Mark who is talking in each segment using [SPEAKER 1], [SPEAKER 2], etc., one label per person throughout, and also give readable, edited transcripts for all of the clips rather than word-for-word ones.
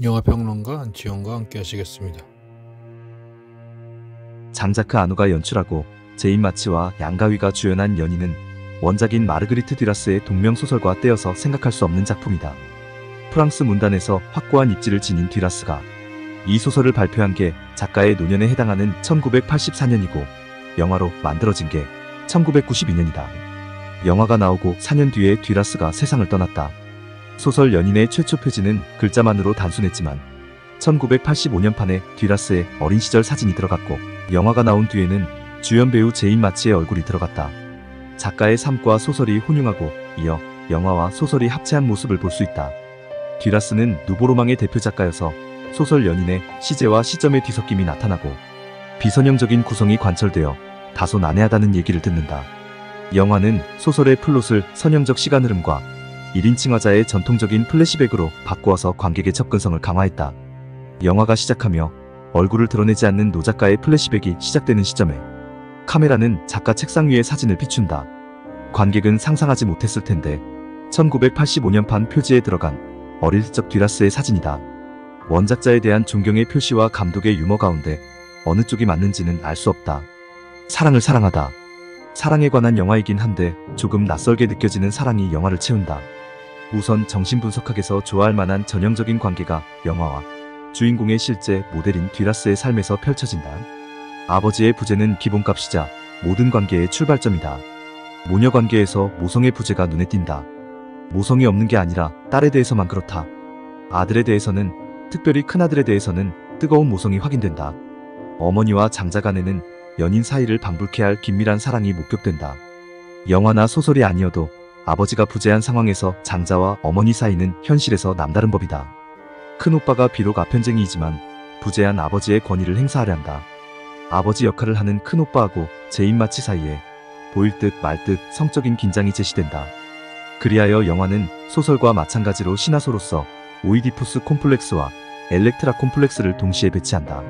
[SPEAKER 1] 영화평론가 안치홍과 함께 하시겠습니다.
[SPEAKER 2] 장자크 아누가 연출하고 제인 마치와 양가위가 주연한 연인은 원작인 마르그리트 듀라스의 동명소설과 떼어서 생각할 수 없는 작품이다. 프랑스 문단에서 확고한 입지를 지닌 듀라스가 이 소설을 발표한 게 작가의 노년에 해당하는 1984년이고 영화로 만들어진 게 1992년이다. 영화가 나오고 4년 뒤에 듀라스가 세상을 떠났다. 소설 연인의 최초 표지는 글자만으로 단순했지만 1985년판에 듀라스의 어린 시절 사진이 들어갔고 영화가 나온 뒤에는 주연 배우 제인 마치의 얼굴이 들어갔다. 작가의 삶과 소설이 혼용하고 이어 영화와 소설이 합체한 모습을 볼 수 있다. 듀라스는 누보로망의 대표 작가여서 소설 연인의 시제와 시점의 뒤섞임이 나타나고 비선형적인 구성이 관철되어 다소 난해하다는 얘기를 듣는다. 영화는 소설의 플롯을 선형적 시간 흐름과 1인칭 화자의 전통적인 플래시백으로 바꾸어서 관객의 접근성을 강화했다. 영화가 시작하며 얼굴을 드러내지 않는 노 작가의 플래시백이 시작되는 시점에 카메라는 작가 책상 위에 사진을 비춘다. 관객은 상상하지 못했을 텐데 1985년판 표지에 들어간 어릴 적 듀라스의 사진이다. 원작자에 대한 존경의 표시와 감독의 유머 가운데 어느 쪽이 맞는지는 알 수 없다. 사랑을 사랑하다. 사랑에 관한 영화이긴 한데 조금 낯설게 느껴지는 사랑이 영화를 채운다. 우선 정신분석학에서 좋아할 만한 전형적인 관계가 영화와 주인공의 실제 모델인 듀라스의 삶에서 펼쳐진다. 아버지의 부재는 기본값이자 모든 관계의 출발점이다. 모녀 관계에서 모성의 부재가 눈에 띈다. 모성이 없는 게 아니라 딸에 대해서만 그렇다. 아들에 대해서는, 특별히 큰아들에 대해서는 뜨거운 모성이 확인된다. 어머니와 장자 간에는 연인 사이를 방불케 할 긴밀한 사랑이 목격된다. 영화나 소설이 아니어도 아버지가 부재한 상황에서 장자와 어머니 사이는 현실에서 남다른 법이다. 큰오빠가 비록 아편쟁이이지만 부재한 아버지의 권위를 행사하려 한다. 아버지 역할을 하는 큰오빠하고 제인 마치 사이에 보일 듯 말 듯 성적인 긴장이 제시된다. 그리하여 영화는 소설과 마찬가지로 신화소로서 오이디푸스 콤플렉스와 엘렉트라 콤플렉스를 동시에 배치한다.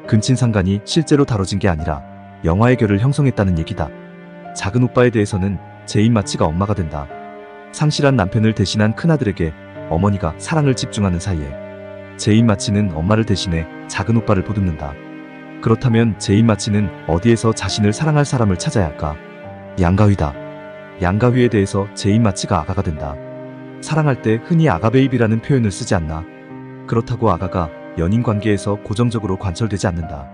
[SPEAKER 2] 근친상간이 실제로 다뤄진 게 아니라 영화의 결을 형성했다는 얘기다. 작은 오빠에 대해서는 제인 마치가 엄마가 된다. 상실한 남편을 대신한 큰아들에게 어머니가 사랑을 집중하는 사이에 제인 마치는 엄마를 대신해 작은 오빠를 보듬는다. 그렇다면 제인 마치는 어디에서 자신을 사랑할 사람을 찾아야 할까? 양가위다. 양가위에 대해서 제인 마치가 아가가 된다. 사랑할 때 흔히 아가베이비라는 표현을 쓰지 않나? 그렇다고 아가가 연인 관계에서 고정적으로 관철되지 않는다.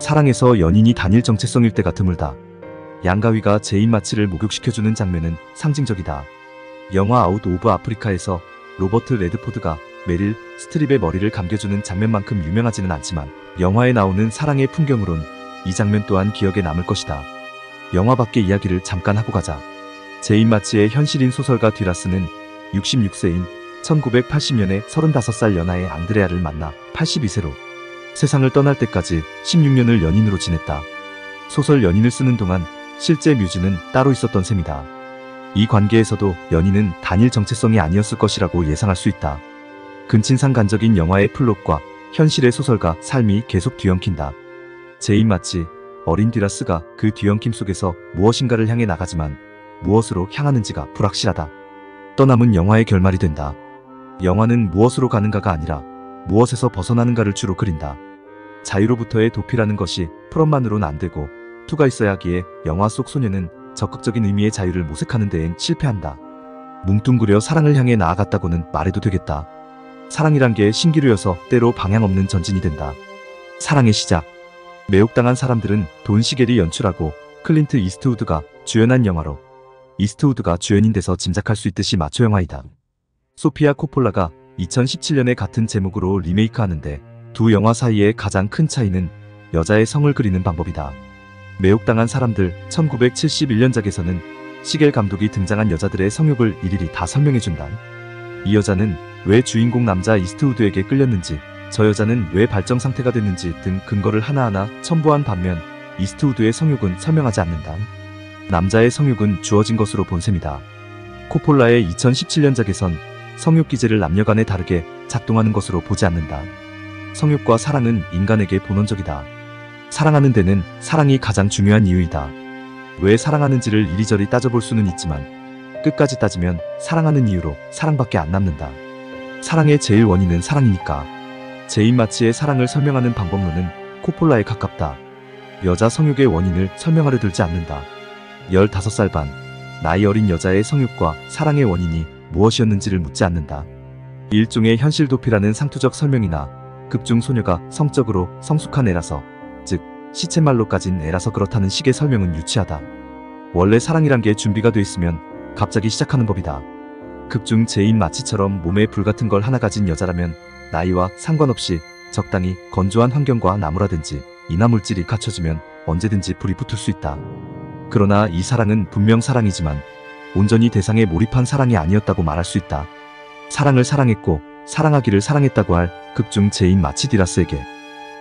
[SPEAKER 2] 사랑에서 연인이 단일 정체성일 때가 드물다. 양가위가 제인 마치를 목욕시켜주는 장면은 상징적이다. 영화 아웃 오브 아프리카에서 로버트 레드포드가 메릴 스트립의 머리를 감겨주는 장면만큼 유명하지는 않지만 영화에 나오는 사랑의 풍경으론 이 장면 또한 기억에 남을 것이다. 영화 밖의 이야기를 잠깐 하고 가자. 제인 마치의 현실인 소설가 듀라스는 66세인 1980년에 35살 연하의 앙드레아를 만나 82세로 세상을 떠날 때까지 16년을 연인으로 지냈다. 소설 연인을 쓰는 동안 실제 뮤즈는 따로 있었던 셈이다. 이 관계에서도 연인은 단일 정체성이 아니었을 것이라고 예상할 수 있다. 근친상간적인 영화의 플롯과 현실의 소설가 삶이 계속 뒤엉킨다. 제인 마치 어린 듀라스가 그 뒤엉킴 속에서 무엇인가를 향해 나가지만 무엇으로 향하는지가 불확실하다. 떠남은 영화의 결말이 된다. 영화는 무엇으로 가는가가 아니라 무엇에서 벗어나는가를 주로 그린다. 자유로부터의 도피라는 것이 플롯만으로는 안 되고 투가 있어야 하기에 영화 속 소녀는 적극적인 의미의 자유를 모색하는 데엔 실패한다. 뭉뚱그려 사랑을 향해 나아갔다고는 말해도 되겠다. 사랑이란 게 신기루여서 때로 방향 없는 전진이 된다. 사랑의 시작. 매혹당한 사람들은 돈 시겔이 연출하고 클린트 이스트우드가 주연한 영화로 이스트우드가 주연인 데서 짐작할 수 있듯이 마초 영화이다. 소피아 코폴라가 2017년에 같은 제목으로 리메이크하는데 두 영화 사이의 가장 큰 차이는 여자의 성을 그리는 방법이다. 매혹당한 사람들 1971년작에서는 시겔 감독이 등장한 여자들의 성욕을 일일이 다 설명해준다. 이 여자는 왜 주인공 남자 이스트우드에게 끌렸는지, 저 여자는 왜 발정 상태가 됐는지 등 근거를 하나하나 첨부한 반면 이스트우드의 성욕은 설명하지 않는다. 남자의 성욕은 주어진 것으로 본 셈이다. 코폴라의 2017년작에선 성욕 기제를 남녀 간에 다르게 작동하는 것으로 보지 않는다. 성욕과 사랑은 인간에게 본원적이다. 사랑하는 데는 사랑이 가장 중요한 이유이다. 왜 사랑하는지를 이리저리 따져볼 수는 있지만 끝까지 따지면 사랑하는 이유로 사랑밖에 안 남는다. 사랑의 제일 원인은 사랑이니까. 제인 마치의 사랑을 설명하는 방법론은 코폴라에 가깝다. 여자 성욕의 원인을 설명하려 들지 않는다. 15살 반, 나이 어린 여자의 성욕과 사랑의 원인이 무엇이었는지를 묻지 않는다. 일종의 현실 도피라는 상투적 설명이나 극중 소녀가 성적으로 성숙한 애라서, 즉 시쳇말로 까진 애라서 그렇다는 식의 설명은 유치하다. 원래 사랑이란 게 준비가 돼 있으면 갑자기 시작하는 법이다. 극중 제인 마치처럼 몸에 불같은 걸 하나 가진 여자라면 나이와 상관없이 적당히 건조한 환경과 나무라든지 인화물질이 갖춰지면 언제든지 불이 붙을 수 있다. 그러나 이 사랑은 분명 사랑이지만 온전히 대상에 몰입한 사랑이 아니었다고 말할 수 있다. 사랑을 사랑했고 사랑하기를 사랑했다고 할 극중 제인 마치디라스에게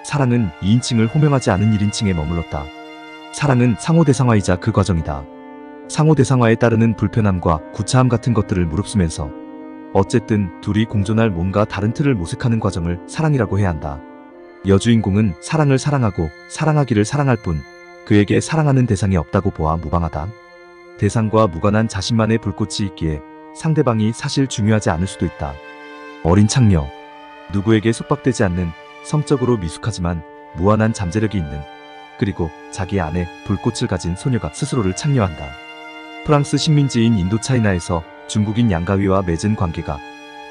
[SPEAKER 2] 사랑은 2인칭을 호명하지 않은 1인칭에 머물렀다. 사랑은 상호대상화이자 그 과정이다. 상호대상화에 따르는 불편함과 구차함 같은 것들을 무릅쓰면서 어쨌든 둘이 공존할 뭔가 다른 틀을 모색하는 과정을 사랑이라고 해야 한다. 여주인공은 사랑을 사랑하고 사랑하기를 사랑할 뿐 그에게 사랑하는 대상이 없다고 보아 무방하다. 대상과 무관한 자신만의 불꽃이 있기에 상대방이 사실 중요하지 않을 수도 있다. 어린 창녀, 누구에게 속박되지 않는 성적으로 미숙하지만 무한한 잠재력이 있는, 그리고 자기 안에 불꽃을 가진 소녀가 스스로를 창녀한다. 프랑스 식민지인 인도차이나에서 중국인 양가위와 맺은 관계가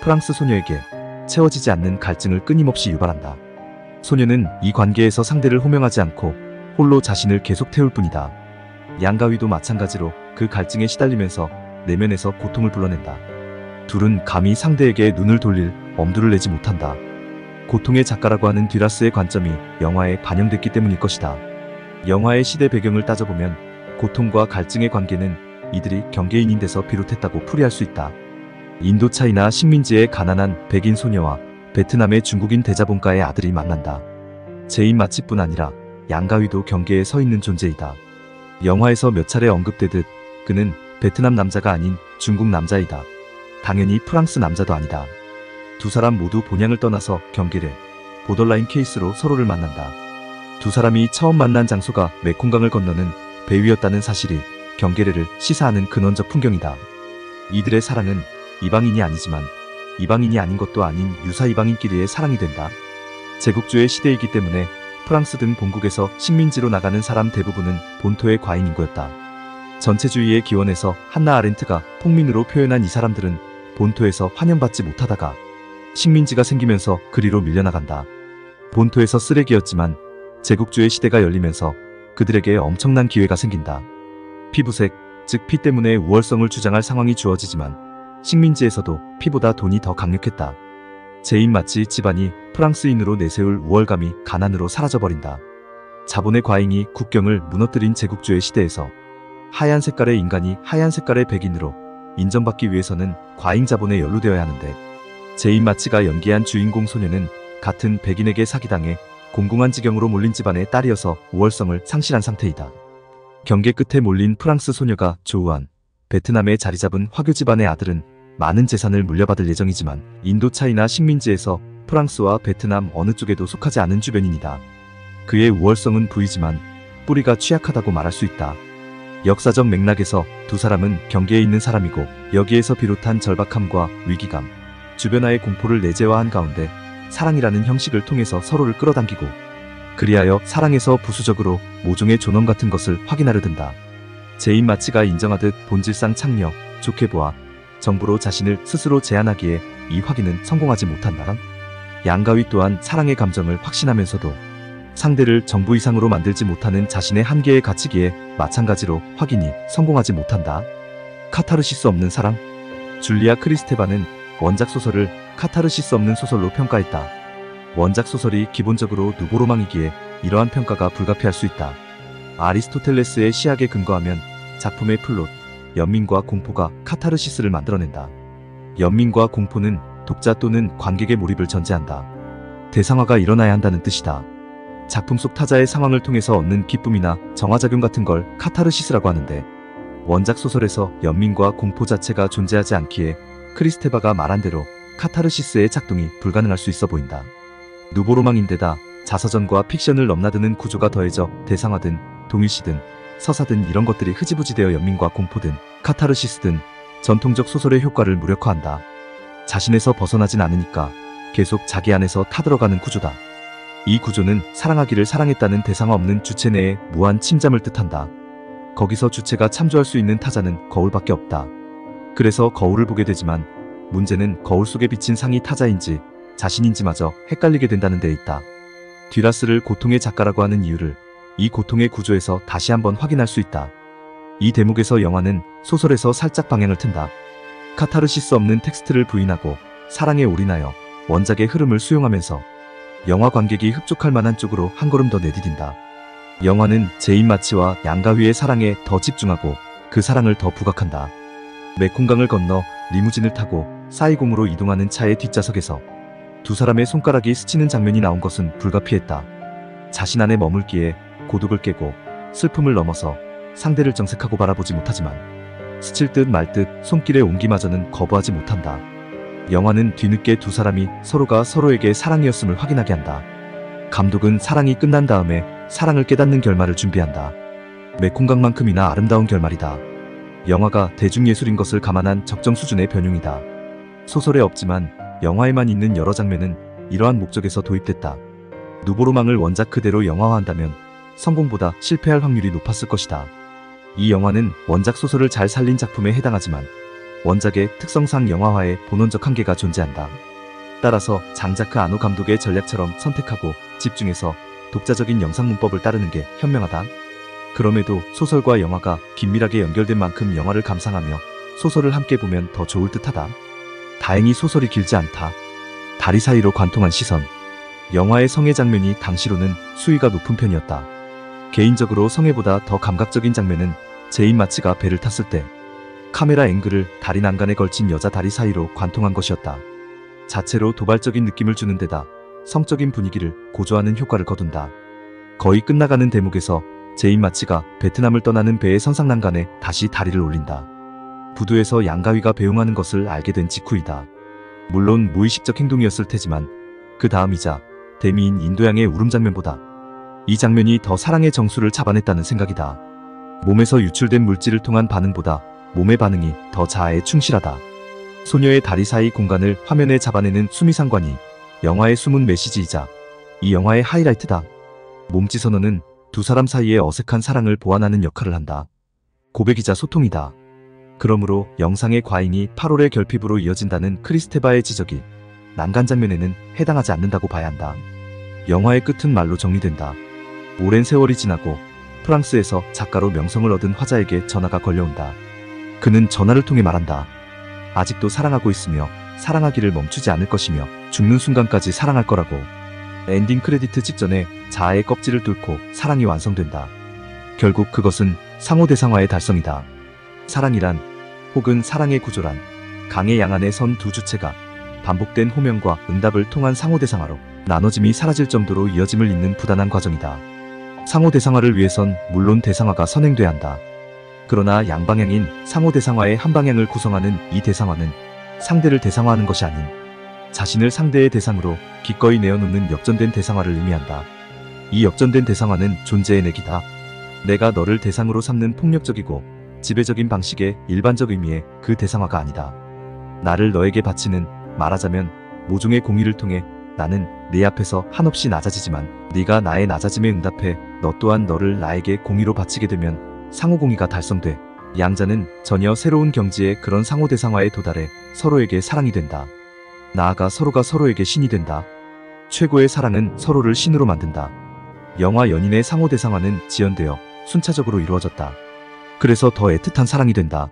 [SPEAKER 2] 프랑스 소녀에게 채워지지 않는 갈증을 끊임없이 유발한다. 소녀는 이 관계에서 상대를 호명하지 않고 홀로 자신을 계속 태울 뿐이다. 양가위도 마찬가지로 그 갈증에 시달리면서 내면에서 고통을 불러낸다. 둘은 감히 상대에게 눈을 돌릴 엄두를 내지 못한다. 고통의 작가라고 하는 듀라스의 관점이 영화에 반영됐기 때문일 것이다. 영화의 시대 배경을 따져보면 고통과 갈증의 관계는 이들이 경계인인 데서 비롯했다고 풀이할 수 있다. 인도차이나 식민지의 가난한 백인 소녀와 베트남의 중국인 대자본가의 아들이 만난다. 제인 마치뿐 아니라 양가위도 경계에 서 있는 존재이다. 영화에서 몇 차례 언급되듯 그는 베트남 남자가 아닌 중국 남자이다. 당연히 프랑스 남자도 아니다. 두 사람 모두 본향을 떠나서 경계를 보더라인 케이스로 서로를 만난다. 두 사람이 처음 만난 장소가 메콩강을 건너는 배 위였다는 사실이 경계를 시사하는 근원적 풍경이다. 이들의 사랑은 이방인이 아니지만 이방인이 아닌 것도 아닌 유사 이방인끼리의 사랑이 된다. 제국주의 시대이기 때문에 프랑스 등 본국에서 식민지로 나가는 사람 대부분은 본토의 과인 인구였다. 전체주의의 기원에서 한나 아렌트가 폭민으로 표현한 이 사람들은 본토에서 환영받지 못하다가 식민지가 생기면서 그리로 밀려나간다. 본토에서 쓰레기였지만 제국주의 시대가 열리면서 그들에게 엄청난 기회가 생긴다. 피부색, 즉 피 때문에 우월성을 주장할 상황이 주어지지만 식민지에서도 피보다 돈이 더 강력했다. 제인 마치 집안이 프랑스인으로 내세울 우월감이 가난으로 사라져버린다. 자본의 과잉이 국경을 무너뜨린 제국주의 시대에서 하얀 색깔의 인간이 하얀 색깔의 백인으로 인정받기 위해서는 과잉 자본에 연루되어야 하는데 제인 마치가 연기한 주인공 소녀는 같은 백인에게 사기당해 공공한 지경으로 몰린 집안의 딸이어서 우월성을 상실한 상태이다. 경계 끝에 몰린 프랑스 소녀가 조우한 베트남에 자리잡은 화교 집안의 아들은 많은 재산을 물려받을 예정이지만 인도차이나 식민지에서 프랑스와 베트남 어느 쪽에도 속하지 않은 주변인이다. 그의 우월성은 부이지만 뿌리가 취약하다고 말할 수 있다. 역사적 맥락에서 두 사람은 경계에 있는 사람이고 여기에서 비롯한 절박함과 위기감, 주변와의 공포를 내재화한 가운데 사랑이라는 형식을 통해서 서로를 끌어당기고 그리하여 사랑에서 부수적으로 모종의 존엄 같은 것을 확인하려 든다. 제인 마치가 인정하듯 본질상 창녀, 좋게 보아 정부로 자신을 스스로 제한하기에 이 확인은 성공하지 못한다. 양가위 또한 사랑의 감정을 확신하면서도 상대를 정부 이상으로 만들지 못하는 자신의 한계에 갇히기에 마찬가지로 확인이 성공하지 못한다. 카타르시스 없는 사랑? 줄리아 크리스테바는 원작 소설을 카타르시스 없는 소설로 평가했다. 원작 소설이 기본적으로 누보로망이기에 이러한 평가가 불가피할 수 있다. 아리스토텔레스의 시학에 근거하면 작품의 플롯, 연민과 공포가 카타르시스를 만들어낸다. 연민과 공포는 독자 또는 관객의 몰입을 전제한다. 대상화가 일어나야 한다는 뜻이다. 작품 속 타자의 상황을 통해서 얻는 기쁨이나 정화작용 같은 걸 카타르시스라고 하는데 원작 소설에서 연민과 공포 자체가 존재하지 않기에 크리스테바가 말한 대로 카타르시스의 작동이 불가능할 수 있어 보인다. 누보로망인데다 자서전과 픽션을 넘나드는 구조가 더해져 대상화든 동일시든 서사든 이런 것들이 흐지부지 되어 연민과 공포든 카타르시스든 전통적 소설의 효과를 무력화한다. 자신에서 벗어나진 않으니까 계속 자기 안에서 타들어가는 구조다. 이 구조는 사랑하기를 사랑했다는 대상화 없는 주체 내에 무한 침잠을 뜻한다. 거기서 주체가 참조할 수 있는 타자는 거울밖에 없다. 그래서 거울을 보게 되지만 문제는 거울 속에 비친 상이 타자인지 자신인지마저 헷갈리게 된다는 데 있다. 듀라스를 고통의 작가라고 하는 이유를 이 고통의 구조에서 다시 한번 확인할 수 있다. 이 대목에서 영화는 소설에서 살짝 방향을 튼다. 카타르시스 없는 텍스트를 부인하고 사랑에 올인하여 원작의 흐름을 수용하면서 영화 관객이 흡족할 만한 쪽으로 한 걸음 더 내디딘다. 영화는 제인 마치와 양가휘의 사랑에 더 집중하고 그 사랑을 더 부각한다. 메콩강을 건너 리무진을 타고 사이공으로 이동하는 차의 뒷좌석에서 두 사람의 손가락이 스치는 장면이 나온 것은 불가피했다. 자신 안에 머물기에 고독을 깨고 슬픔을 넘어서 상대를 정색하고 바라보지 못하지만 스칠 듯 말 듯 손길의 온기마저는 거부하지 못한다. 영화는 뒤늦게 두 사람이 서로가 서로에게 사랑이었음을 확인하게 한다. 감독은 사랑이 끝난 다음에 사랑을 깨닫는 결말을 준비한다. 메콩강만큼이나 아름다운 결말이다. 영화가 대중예술인 것을 감안한 적정 수준의 변용이다. 소설에 없지만 영화에만 있는 여러 장면은 이러한 목적에서 도입됐다. 누보로망을 원작 그대로 영화화한다면 성공보다 실패할 확률이 높았을 것이다. 이 영화는 원작 소설을 잘 살린 작품에 해당하지만 원작의 특성상 영화화에 본원적 한계가 존재한다. 따라서 장자크 아노 감독의 전략처럼 선택하고 집중해서 독자적인 영상 문법을 따르는 게 현명하다. 그럼에도 소설과 영화가 긴밀하게 연결된 만큼 영화를 감상하며 소설을 함께 보면 더 좋을 듯하다. 다행히 소설이 길지 않다. 다리 사이로 관통한 시선. 영화의 성애 장면이 당시로는 수위가 높은 편이었다. 개인적으로 성애보다 더 감각적인 장면은 제인 마치가 배를 탔을 때 카메라 앵글을 다리 난간에 걸친 여자 다리 사이로 관통한 것이었다. 자체로 도발적인 느낌을 주는 데다 성적인 분위기를 고조하는 효과를 거둔다. 거의 끝나가는 대목에서 제인 마치가 베트남을 떠나는 배의 선상난간에 다시 다리를 올린다. 부두에서 양가위가 배웅하는 것을 알게 된 직후이다. 물론 무의식적 행동이었을 테지만 그 다음이자 대미인 인도양의 울음 장면보다 이 장면이 더 사랑의 정수를 잡아냈다는 생각이다. 몸에서 유출된 물질을 통한 반응보다 몸의 반응이 더 자아에 충실하다. 소녀의 다리 사이 공간을 화면에 잡아내는 수미상관이 영화의 숨은 메시지이자 이 영화의 하이라이트다. 몸짓 선언은 두 사람 사이의 어색한 사랑을 보완하는 역할을 한다. 고백이자 소통이다. 그러므로 영상의 과잉이 8홀의 결핍으로 이어진다는 크리스테바의 지적이 난간 장면에는 해당하지 않는다고 봐야 한다. 영화의 끝은 말로 정리된다. 오랜 세월이 지나고 프랑스에서 작가로 명성을 얻은 화자에게 전화가 걸려온다. 그는 전화를 통해 말한다. 아직도 사랑하고 있으며 사랑하기를 멈추지 않을 것이며 죽는 순간까지 사랑할 거라고. 엔딩 크레디트 직전에 자아의 껍질을 뚫고 사랑이 완성된다. 결국 그것은 상호대상화의 달성이다. 사랑이란 혹은 사랑의 구조란 강의 양안에 선 두 주체가 반복된 호명과 응답을 통한 상호대상화로 나눠짐이 사라질 정도로 이어짐을 잇는 부단한 과정이다. 상호대상화를 위해선 물론 대상화가 선행돼야 한다. 그러나 양방향인 상호대상화의 한 방향을 구성하는 이 대상화는 상대를 대상화하는 것이 아닌 자신을 상대의 대상으로 기꺼이 내어놓는 역전된 대상화를 의미한다. 이 역전된 대상화는 존재의 내기다. 내가 너를 대상으로 삼는 폭력적이고 지배적인 방식의 일반적 의미의 그 대상화가 아니다. 나를 너에게 바치는, 말하자면 모종의 공의를 통해 나는 네 앞에서 한없이 낮아지지만 네가 나의 낮아짐에 응답해 너 또한 너를 나에게 공의로 바치게 되면 상호공의가 달성돼 양자는 전혀 새로운 경지의 그런 상호대상화에 도달해 서로에게 사랑이 된다. 나아가 서로가 서로에게 신이 된다. 최고의 사랑은 서로를 신으로 만든다. 영화 연인의 상호대상화는 지연되어 순차적으로 이루어졌다. 그래서 더 애틋한 사랑이 된다.